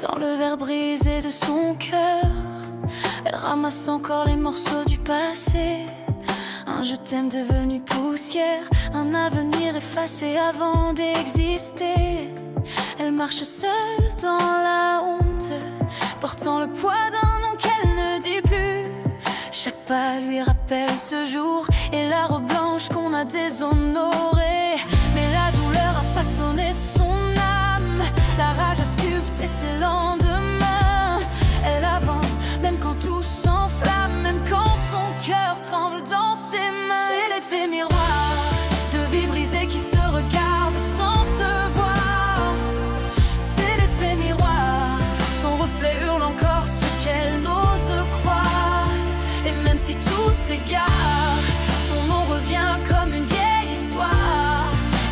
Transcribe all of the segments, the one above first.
Dans le verre brisé de son cœur, elle ramasse encore les morceaux du passé. Un je t'aime devenu poussière, un avenir effacé avant d'exister. Elle marche seule dans la honte, portant le poids d'un nom qu'elle ne dit plus. Chaque pas lui rappelle ce jour et la robe blanche qu'on a déshonorée. Mais la douleur a façonné son âme, la rage a sculpté ses lendemains. Elle avance même quand tout s'enflamme, même quand son cœur tremble dans ses mains. C'est l'effet miroir de vie brisée qui se regarde sans se voir. C'est l'effet miroir, son reflet hurle encore ce qu'elle n'ose croire. Et même si tout s'égare, son nom revient comme une vieille histoire.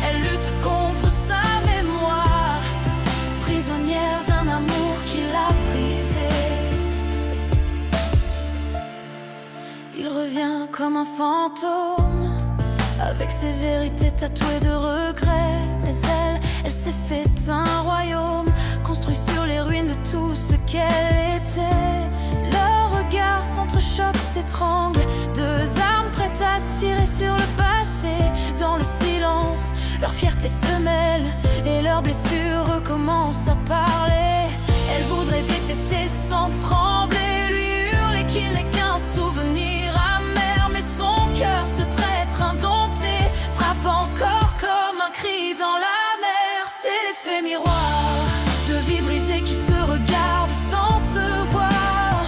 Elle lutte contre sa mémoire, prisonnière d'un amour qui l'a brisé. Il revient comme un fantôme, avec ses vérités tatouées de regrets. Mais elle s'est fait un royaume, construit sur les ruines de tout ce qu'elle était. Leurs regards s'entrechoquent, s'étranglent, deux armes prêtes à tirer sur le passé. Dans le silence, leur fierté se mêle et leurs blessures recommencent à parler. Elle voudrait détester sans trembler, lui hurler qu'il n'est qu'un souvenir amer. Mais son cœur, ce traître indompté, frappe encore comme un cri dans la mer. C'est l'effet miroir de vie brisée qui se regarde sans se voir.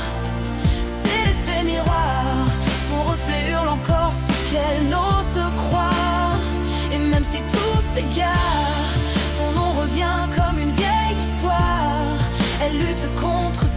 C'est l'effet miroir, son reflet hurle encore ce qu'elle n'ose croire. Et même si tout s'égare, son nom revient comme une vieille histoire. Elle lutte contre